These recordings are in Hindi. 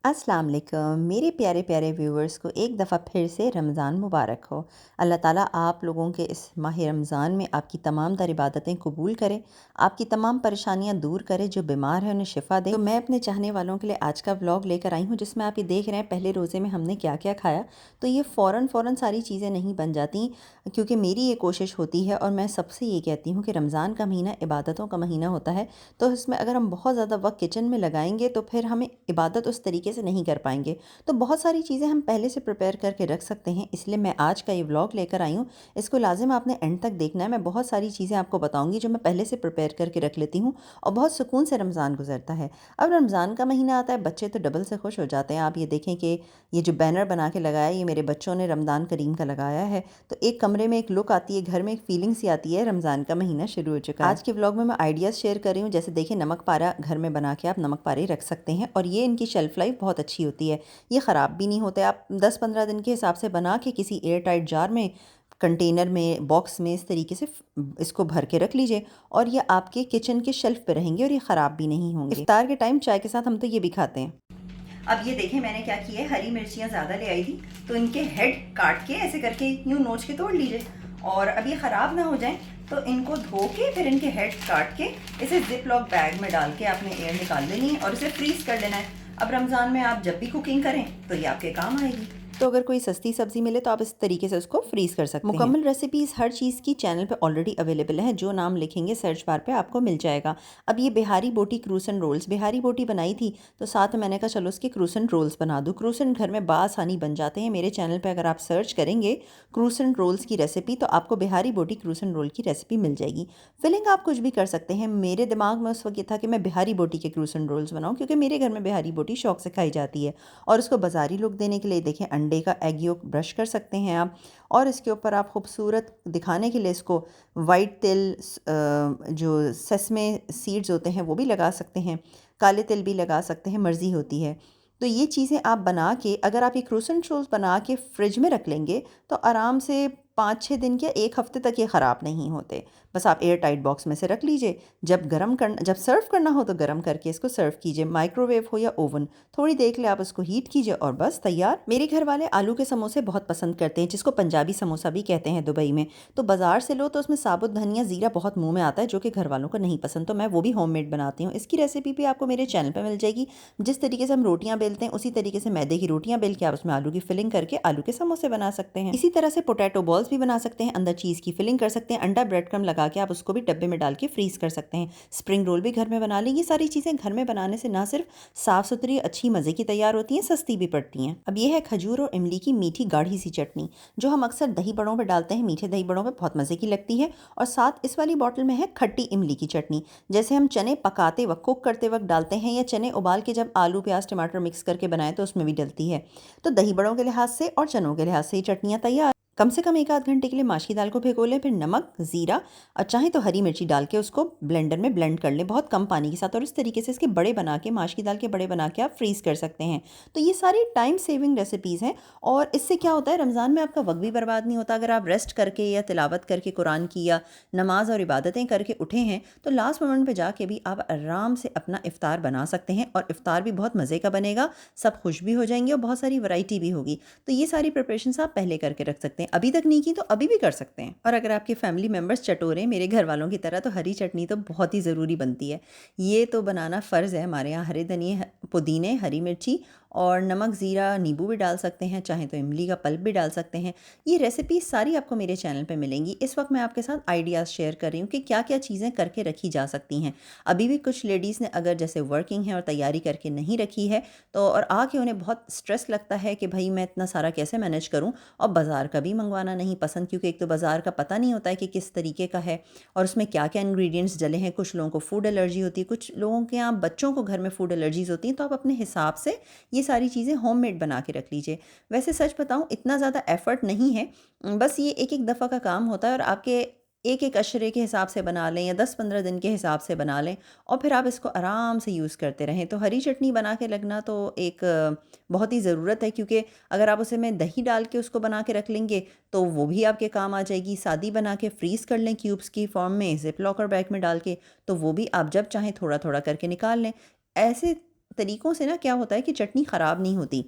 अस्सलाम वालेकुम मेरे प्यारे प्यारे व्यूवर्स को एक दफ़ा फिर से रमज़ान मुबारक हो। अल्लाह ताला आप लोगों के इस माह रमज़ान में आपकी तमाम दर इबादतें कबूल करे, आपकी तमाम परेशानियां दूर करे, जो बीमार हैं उन्हें शिफ़ा दे। तो मैं अपने चाहने वालों के लिए आज का व्लॉग लेकर आई हूँ, जिसमें आप ये देख रहे हैं पहले रोज़े में हमने क्या क्या खाया। तो ये फ़ौरन सारी चीज़ें नहीं बन जाती, क्योंकि मेरी ये कोशिश होती है और मैं सबसे ये कहती हूँ कि रमज़ान का महीना इबादतों का महीना होता है। तो इसमें अगर हम बहुत ज़्यादा वक्त किचन में लगाएंगे तो फिर हमें इबादत उस तरीके से नहीं कर पाएंगे। तो बहुत सारी चीज़ें हम पहले से प्रिपेयर करके रख सकते हैं, इसलिए मैं आज का ये व्लॉग लेकर आई हूँ। इसको लाजिम आपने एंड तक देखना है। मैं बहुत सारी चीज़ें आपको बताऊंगी जो मैं पहले से प्रिपेयर करके रख लेती हूँ और बहुत सुकून से रमज़ान गुजरता है। अब रमज़ान का महीना आता है, बच्चे तो डबल से खुश हो जाते हैं। आप ये देखें कि ये जो बैनर बना के लगाया है, ये मेरे बच्चों ने रमज़ान करीम का लगाया है। तो एक कमरे में एक लुक आती है, घर में एक फीलिंग सी आती है, रमज़ान का महीना शुरू हो चुका है। आज के व्लॉग में मैं आइडियाज़ शेयर कर रही हूँ। जैसे देखिए, नमक पारा घर में बना के आप नमक पारे रख सकते हैं और ये इनकी शेल्फ़ लाइफ बहुत अच्छी होती है। ये ख़राब भी नहीं होते। आप 10-15 दिन के हिसाब से बना के किसी एयर टाइट जार में, कंटेनर में, बॉक्स में इस तरीके से इसको भर के रख लीजिए और ये आपके किचन के शेल्फ़ पे रहेंगे और ये ख़राब भी नहीं होंगे। इफ्तार के टाइम चाय के साथ हम तो ये भी खाते हैं। अब ये देखें, मैंने क्या किया है, हरी मिर्चियाँ ज़्यादा ले आई थी, तो इनके हेड काट के ऐसे करके यूँ नोच के तोड़ लीजिए। और अब ये ख़राब ना हो जाए तो इनको धो के फिर इनके हेड काट के इसे जिप लॉक बैग में डाल के आपने एयर निकाल लेनी है और इसे फ्रीज़ कर लेना है। अब रमज़ान में आप जब भी कुकिंग करें तो ये आपके काम आएगी। तो अगर कोई सस्ती सब्ज़ी मिले तो आप इस तरीके से उसको फ्रीज़ कर सकते हैं। मुकम्मल रेसिपीज़ हर चीज़ की चैनल पे ऑलरेडी अवेलेबल है, जो नाम लिखेंगे सर्च बार पे आपको मिल जाएगा। अब ये बिहारी बोटी क्रूसन रोल्स, बिहारी बोटी बनाई थी तो साथ में मैंने कहा चलो उसके क्रूसन रोल्स बना दूँ। क्रूसन घर में बासानी बन जाते हैं। मेरे चैनल पर अगर आप सर्च करेंगे क्रूसन रोल्स की रेसिपी तो आपको बिहारी बोटी क्रूसन रोल की रेसिपी मिल जाएगी। फिलिंग आप कुछ भी कर सकते हैं। मेरे दिमाग में उस वक्त ये था कि मैं बिहारी बोटी के क्रूसन रोल्स बनाऊँ, क्योंकि मेरे घर में बिहारी बोटी शौक से खाई जाती है। और उसको बाज़ारी लुक देने के लिए देखें, अंडे का एग योक ब्रश कर सकते हैं आप, और इसके ऊपर आप खूबसूरत दिखाने के लिए इसको वाइट तिल, जो सेसमे सीड्स होते हैं वो भी लगा सकते हैं, काले तिल भी लगा सकते हैं, मर्ज़ी होती है। तो ये चीज़ें आप बना के, अगर आप ये क्रूसेंट रोल्स बना के फ्रिज में रख लेंगे तो आराम से 5-6 दिन या 1 हफ़्ते तक ये ख़राब नहीं होते। बस आप एयर टाइट बॉक्स में से रख लीजिए। जब सर्व करना हो तो गर्म करके इसको सर्व कीजिए, माइक्रोवेव हो या ओवन, थोड़ी देर के लिए आप उसको हीट कीजिए और बस तैयार। मेरे घर वाले आलू के समोसे बहुत पसंद करते हैं, जिसको पंजाबी समोसा भी कहते हैं दुबई में। तो बाज़ार से लो तो उसमें साबुत धनिया, ज़ीरा बहुत मुंह में आता है, जो कि घर वालों को नहीं पसंद, तो मैं वो भी होममेड बनाती हूँ। इसकी रेसिपी भी आपको मेरे चैनल पर मिल जाएगी। जिस तरीके से हम रोटियाँ बेलते हैं उसी तरीके से मैदे की रोटियाँ बेल के आप उसमें आलू की फिलिंग करके आलू के समोसे बना सकते हैं। इसी तरह से पोटैटो बॉल्स भी बना सकते हैं, अंदर चीज़ की फिलिंग कर सकते हैं, अंडा ब्रेड क्रम लगा के आप उसको भी डब्बे में डाल के फ्रीज़ कर सकते हैं। स्प्रिंग रोल भी घर में बना लें। ये सारी चीज़ें घर में बनाने से ना सिर्फ साफ़ सुथरी अच्छी मज़े की तैयार होती हैं, सस्ती भी पड़ती हैं। अब ये है खजूर और इमली की मीठी गाढ़ी सी चटनी, जो हम अक्सर दही बड़ों पर डालते हैं। मीठे दही बड़ों पर बहुत मज़े की लगती है। और साथ इस वाली बॉटल में है खट्टी इमली की चटनी, जैसे हम चने पकाते वक्त, कुक करते वक्त डालते हैं, या चने उबाल के जब आलू प्याज टमाटर मिक्स करके बनाएं तो उसमें भी डलती है। तो दही बड़ों के लिहाज से और चनों के लिहाज से ये चटनियाँ तैयार। कम से कम 1 आध घंटे के लिए माश की दाल को भिगो लें, फिर नमक, ज़ीरा और चाहे तो हरी मिर्ची डाल के उसको ब्लेंडर में ब्लेंड कर लें, बहुत कम पानी के साथ। और इस तरीके से इसके बड़े बना के, माश की दाल के बड़े बना के आप फ्रीज़ कर सकते हैं। तो ये सारी टाइम सेविंग रेसिपीज़ हैं और इससे क्या होता है, रमज़ान में आपका वक्त भी बर्बाद नहीं होता। अगर आप रेस्ट करके या तिलावत करके, कुरान की या नमाज और इबादतें करके उठे हैं तो लास्ट मोमेंट पे जाके भी आप आराम से अपना इफ्तार बना सकते हैं, और इफ्तार भी बहुत मज़े का बनेगा, सब खुश भी हो जाएंगे और बहुत सारी वैरायटी भी होगी। तो ये सारी प्रिपरेशंस आप पहले करके रख सकते हैं। अभी तक नहीं की तो अभी भी कर सकते हैं। और अगर आपके फैमिली मेम्बर्स चटोरे मेरे घर वालों की तरह, तो हरी चटनी तो बहुत ही ज़रूरी बनती है। ये तो बनाना फ़र्ज़ है हमारे यहाँ। हरे धनिए, पुदीने, हरी मिर्ची और नमक, ज़ीरा, नींबू भी डाल सकते हैं, चाहे तो इमली का पल्प भी डाल सकते हैं। ये रेसिपी सारी आपको मेरे चैनल पे मिलेंगी। इस वक्त मैं आपके साथ आइडियाज़ शेयर कर रही हूँ कि क्या क्या चीज़ें करके रखी जा सकती हैं। अभी भी कुछ लेडीज़ ने अगर जैसे वर्किंग है और तैयारी करके नहीं रखी है, तो और आके उन्हें बहुत स्ट्रेस लगता है कि भाई मैं इतना सारा कैसे मैनेज करूँ, और बाज़ार का भी मंगवाना नहीं पसंद, क्योंकि एक तो बाज़ार का पता नहीं होता है कि किस तरीके का है और उसमें क्या क्या इंग्रेडिएंट्स डले हैं। कुछ लोगों को फूड एलर्जी होती है, कुछ लोगों के यहाँ बच्चों को घर में फूड एलर्जीज़ होती हैं। तो आप अपने हिसाब से ये सारी चीज़ें होममेड बना के रख लीजिए। वैसे सच बताऊँ, इतना ज़्यादा एफ़र्ट नहीं है, बस ये एक एक दफ़ा का काम होता है। और आपके एक एक अशरे के हिसाब से बना लें या 10-15 दिन के हिसाब से बना लें, और फिर आप इसको आराम से यूज़ करते रहें। तो हरी चटनी बना के लगना तो एक बहुत ही ज़रूरत है, क्योंकि अगर आप उसे में दही डाल के उसको बना के रख लेंगे तो वो भी आपके काम आ जाएगी। सादी बना के फ्रीज़ कर लें क्यूब्स की फॉर्म में, ज़िप लॉकर बैग में डाल के, तो वो भी आप जब चाहें थोड़ा थोड़ा करके निकाल लें। ऐसे तरीक़ों से ना क्या होता है कि चटनी ख़राब नहीं होती।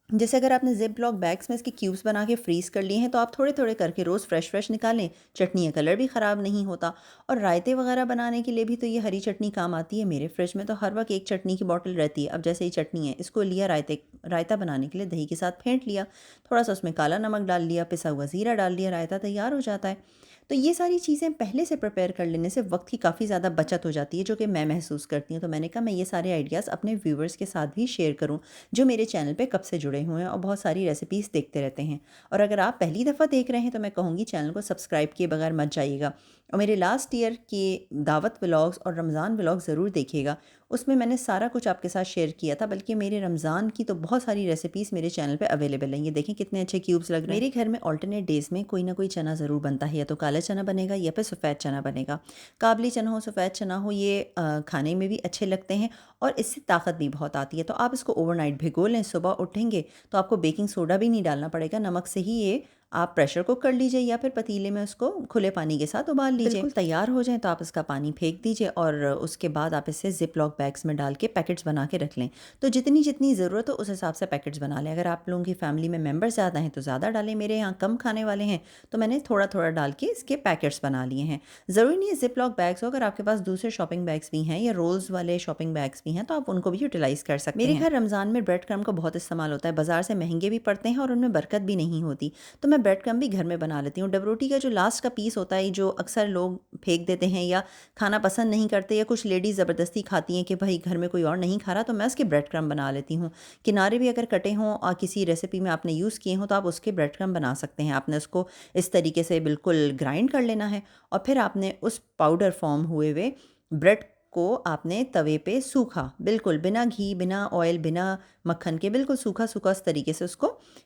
जैसे अगर आपने ज़िप लॉक बैग्स में इसके क्यूब्स बना के फ्रीज़ कर लिए हैं, तो आप थोड़े-थोड़े करके रोज़ फ्रेश-फ्रेश निकालें, चटनी का कलर भी ख़राब नहीं होता। और रायते वग़ैरह बनाने के लिए भी तो ये हरी चटनी काम आती है। मेरे फ्रिज में तो हर वक़्त एक चटनी की बॉटल रहती है। अब जैसे ये चटनी है, इसको लिया रायता बनाने के लिए दही के साथ फेंट लिया, थोड़ा-सा उसमें काला नमक डाल लिया, पिसा हुआ ज़ीरा डाल लिया, रायता तैयार हो जाता है। तो ये सारी चीज़ें पहले से प्रिपेयर कर लेने से वक्त की काफ़ी ज़्यादा बचत हो जाती है, जो कि मैं महसूस करती हूँ। तो मैंने कहा मैं ये सारे आइडियाज़ अपने व्यूवर्स के साथ भी शेयर करूँ, जो मेरे चैनल पे कब से जुड़े हुए हैं और बहुत सारी रेसिपीज़ देखते रहते हैं। और अगर आप पहली दफ़ा देख रहे हैं तो मैं कहूँगी चैनल को सब्सक्राइब किए बगैर मत जाइएगा और मेरे लास्ट ईयर के दावत व्लॉग्स और रमज़ान व्लॉग ज़रूर देखिएगा। उसमें मैंने सारा कुछ आपके साथ शेयर किया था, बल्कि मेरे रमज़ान की तो बहुत सारी रेसिपीज़ मेरे चैनल पे अवेलेबल हैं। ये देखें कितने अच्छे क्यूब्स लग रहे हैं। मेरे घर में अल्टरनेट डेज़ में कोई ना कोई चना ज़रूर बनता है, या तो काला चना बनेगा या फिर सफ़ेद चना बनेगा। काबली चना हो, सफ़ेद चना हो, ये खाने में भी अच्छे लगते हैं और इससे ताकत भी बहुत आती है। तो आप इसको ओवरनाइट भिगो लें, सुबह उठेंगे तो आपको बेकिंग सोडा भी नहीं डालना पड़ेगा, नमक से ही ये आप प्रेशर कुक कर लीजिए या फिर पतीले में उसको खुले पानी के साथ उबाल लीजिए। बिल्कुल तैयार हो जाए तो आप इसका पानी फेंक दीजिए और उसके बाद आप इसे ज़िप लॉक बैग्स में डाल के पैकेट्स बना के रख लें। तो जितनी जितनी ज़रूरत हो उस हिसाब से पैकेट्स बना लें। अगर आप लोगों की फैमिली में मेंबर ज़्यादा हैं तो ज़्यादा डालें, मेरे यहाँ कम खाने वाले हैं तो मैंने थोड़ा थोड़ा डाल के इसके पैकेट्स बना लिए हैं। ज़रूरी नहीं है ज़िप लॉक बैग्स हो, अगर आपके पास दूसरे शॉपिंग बैग्स भी हैं या रोल्स वाले शॉपिंग बैग्स भी हैं तो आप उनको भी यूटिलाइज़ कर सकते हैं। मेरे घर रमज़ान में ब्रेड क्रम्ब का बहुत इस्तेमाल होता है, बाज़ार से महंगे भी पड़ते हैं और उनमें बरकत भी नहीं होती, तो मैं ब्रेड क्रम्ब भी घर में बना लेती हूँ। डबरोटी का जो लास्ट का पीस होता है, जो अक्सर लोग फेंक देते हैं या खाना पसंद नहीं करते, या कुछ लेडीज़ ज़बरदस्ती खाती हैं कि भाई घर में कोई और नहीं खा रहा, तो मैं उसके ब्रेड क्रम्ब बना लेती हूँ। किनारे भी अगर कटे हों और किसी रेसिपी में आपने यूज़ किए हों तो आप उसके ब्रेड क्रम्ब बना सकते हैं। आपने उसको इस तरीके से बिल्कुल ग्राइंड कर लेना है और फिर आपने उस पाउडर फॉर्म हुए हुए ब्रेड को आपने तवे पे सूखा, बिल्कुल बिना घी, बिना ऑयल, बिना मक्खन के, बिल्कुल सूखा सूखा इस तरीके से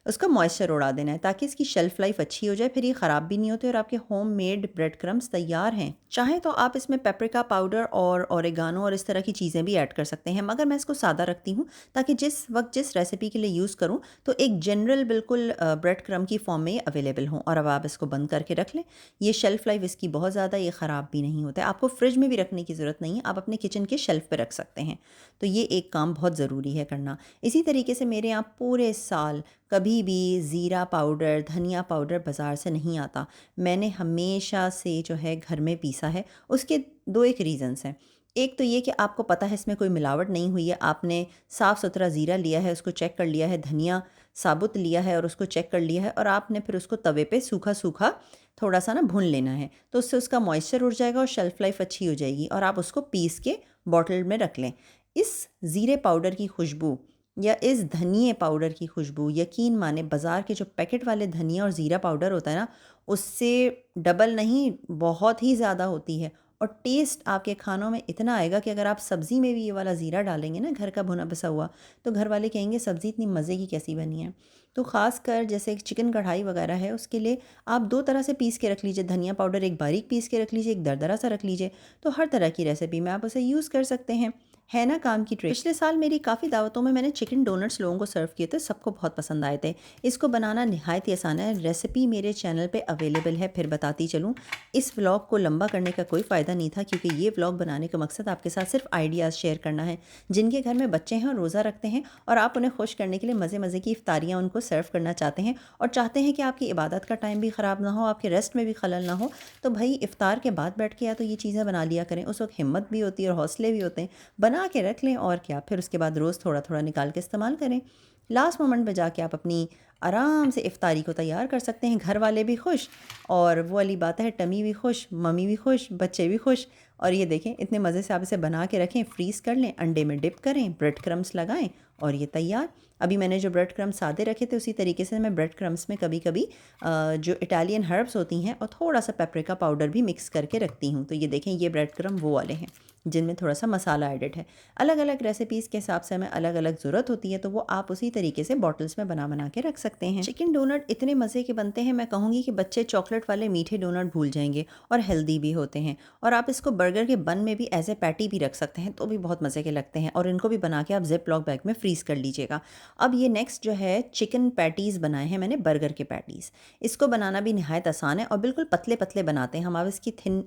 उसका मॉइस्चर उड़ा देना है, ताकि इसकी शेल्फ़ लाइफ अच्छी हो जाए, फिर ये ख़राब भी नहीं होते और आपके होममेड ब्रेड क्रम्ब्स तैयार हैं। चाहें तो आप इसमें पेपरिका पाउडर और ओरिगानो और इस तरह की चीज़ें भी ऐड कर सकते हैं, मगर मैं इसको सादा रखती हूँ ताकि जिस वक्त जिस रेसिपी के लिए यूज़ करूँ तो एक जनरल बिल्कुल ब्रेड क्रम्ब की फॉर्म में ये अवेलेबल हों। और अब आप इसको बंद करके रख लें। ये शेल्फ़ लाइफ इसकी बहुत ज़्यादा, ये ख़राब भी नहीं होता है। आपको फ्रिज में भी रखने की ज़रूरत नहीं है, आप अपने किचन के शेल्फ़ पे रख सकते हैं। तो ये एक काम बहुत ज़रूरी है करना। इसी तरीके से मेरे यहाँ पूरे साल कभी भी ज़ीरा पाउडर, धनिया पाउडर बाज़ार से नहीं आता। मैंने हमेशा से जो है घर में पीसा है। उसके 2 एक रीज़न्स हैं। एक तो ये कि आपको पता है इसमें कोई मिलावट नहीं हुई है। आपने साफ़-सुथरा ज़ीरा लिया है, उसको चेक कर लिया है, धनिया साबुत लिया है और उसको चेक कर लिया है, और आपने फिर उसको तवे पे सूखा-सूखा थोड़ा-सा ना भून लेना है। तो उससे उसका मॉइस्चर उड़ जाएगा और शेल्फ़ लाइफ़ अच्छी हो जाएगी, और आप उसको पीस के बॉटल में रख लें। इस ज़ीरे पाउडर की खुशबू या इस धनिये पाउडर की खुशबू, यकीन माने बाज़ार के जो पैकेट वाले धनिया और ज़ीरा पाउडर होता है ना, उससे डबल नहीं, बहुत ही ज़्यादा होती है। और टेस्ट आपके खानों में इतना आएगा कि अगर आप सब्ज़ी में भी ये वाला ज़ीरा डालेंगे ना, घर का भुना पिसा हुआ, तो घर वाले कहेंगे सब्ज़ी इतनी मज़े की कैसी बनी है। तो ख़ास कर जैसे चिकन कढ़ाई वगैरह है, उसके लिए आप 2 तरह से पीस के रख लीजिए। धनिया पाउडर एक बारीक पीस के रख लीजिए, एक दरदरा सा रख लीजिए। तो हर तरह की रेसिपी में आप उसे यूज़ कर सकते हैं। है ना काम की ट्रिक। पिछले साल मेरी काफ़ी दावतों में मैंने चिकन डोनट्स लोगों को सर्व किए थे, सबको बहुत पसंद आए थे। इसको बनाना निहायत ही आसान है। रेसिपी मेरे चैनल पे अवेलेबल है। फिर बताती चलूँ, इस व्लॉग को लंबा करने का कोई फ़ायदा नहीं था, क्योंकि ये व्लॉग बनाने का मकसद आपके साथ सिर्फ आइडियाज़ शेयर करना है। जिनके घर में बच्चे हैं और रोज़ा रखते हैं और आप उन्हें खुश करने के लिए मज़े-मज़े की इफ्तारियाँ उनको सर्व करना चाहते हैं, और चाहते हैं कि आपकी इबादत का टाइम भी ख़राब ना हो, आपके रेस्ट में भी खलल ना हो, तो भई इफ्तार के बाद बैठ के या तो ये चीज़ें बना लिया करें। उस वक्त हिम्मत भी होती है और हौसले भी होते हैं। बना के रख लें और क्या, फिर उसके बाद रोज़ थोड़ा-थोड़ा निकाल के इस्तेमाल करें। लास्ट मोमेंट पे जाके आप अपनी आराम से इफ्तारी को तैयार कर सकते हैं। घर वाले भी खुश, और वो वाली बात है, टमी भी खुश, मम्मी भी खुश, बच्चे भी खुश। और ये देखें इतने मज़े से आप इसे बना के रखें, फ्रीज़ कर लें, अंडे में डिप करें, ब्रेड क्रम्स लगाएं और ये तैयार। अभी मैंने जो ब्रेड क्रम्स सादे रखे थे, उसी तरीके से मैं ब्रेड क्रम्स में कभी-कभी जो इटालियन हर्ब्स होती हैं और थोड़ा सा पेपरिका पाउडर भी मिक्स करके रखती हूँ। तो ये देखें, ये ब्रेड क्रम्ब वो वाले हैं जिनमें थोड़ा सा मसाला एडेड है। अलग-अलग रेसिपीज़ के हिसाब से हमें अलग-अलग ज़रूरत होती है, तो वो आप उसी तरीके से बॉटल्स में बना-बना के रख सकते हैं। चिकन डोनट इतने मज़े के बनते हैं, मैं कहूँगी कि बच्चे चॉकलेट वाले मीठे डोनट भूल जाएँगे, और हेल्दी भी होते हैं। और आप इसको बर्गर के बन में भी एज़ ए पैटी भी रख सकते हैं, तो भी बहुत मज़े के लगते हैं, और इनको भी बना के आप ज़िप लॉक बैग में फ्रीज़ कर लीजिएगा। अब ये नेक्स्ट जो है, चिकन पैटीज़ बनाए हैं मैंने, बर्गर के पैटीज़। इसको बनाना भी निहायत आसान है और बिल्कुल पतले-पतले बनाते हैं हम। अब इसकी थिन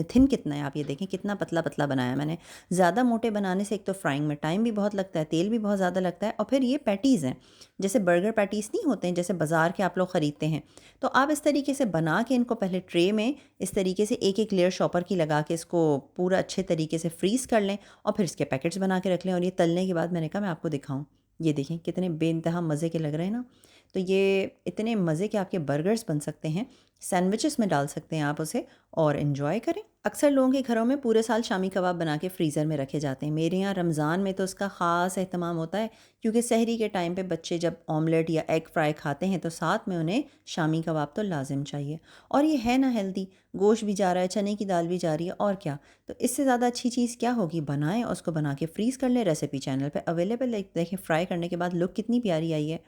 थिन कितना है, आप ये देखें कितना पतला पतला बनाया मैंने। ज़्यादा मोटे बनाने से एक तो फ्राइंग में टाइम भी बहुत लगता है, तेल भी बहुत ज़्यादा लगता है, और फिर ये पैटीज़ हैं, जैसे बर्गर पैटीज़ नहीं होते हैं जैसे बाज़ार के आप लोग ख़रीदते हैं। तो आप इस तरीके से बना के इनको पहले ट्रे में इस तरीके से एक एक लेयर शॉपर की लगा के इसको पूरा अच्छे तरीके से फ्रीज़ कर लें, और फिर इसके पैकेट्स बना के रख लें। और ये तलने के बाद मैंने कहा मैं आपको दिखाऊँ, ये देखें कितने बेइंतहा मज़े के लग रहे हैं ना। तो ये इतने मज़े के आपके बर्गर्स बन सकते हैं, सैंडविचेस में डाल सकते हैं आप उसे, और इन्जॉय करें। अक्सर लोगों के घरों में पूरे साल शामी कबाब बना के फ्रीज़र में रखे जाते हैं। मेरे यहाँ रमज़ान में तो उसका ख़ास एहतमाम होता है, क्योंकि सहरी के टाइम पे बच्चे जब ऑमलेट या एग फ्राई खाते हैं तो साथ में उन्हें शामी कबाब तो लाजिम चाहिए। और ये है ना हेल्दी, गोश्त भी जा रहा है, चने की दाल भी जा रही है, और क्या। तो इससे ज़्यादा अच्छी चीज़ क्या होगी। बनाएं, उसको बना के फ्रीज़ कर लें, रेसिपी चैनल पे अवेलेबल है। देखें फ्राई करने के बाद लुक कितनी प्यारी आई है।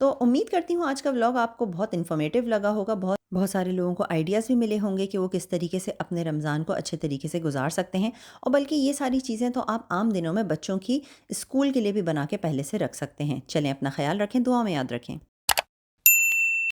तो उम्मीद करती हूँ आज का व्लॉग आपको बहुत इन्फॉर्मेटिव लगा होगा, बहुत बहुत सारे लोगों को आइडियाज़ भी मिले होंगे कि वो किस तरीके से अपने रमज़ान को अच्छे तरीके से गुजार सकते हैं। और बल्कि ये सारी चीज़ें तो आप आम दिनों में बच्चों की स्कूल के लिए भी बना के पहले से रख सकते हैं। चलें, अपना ख्याल रखें, दुआ में याद रखें।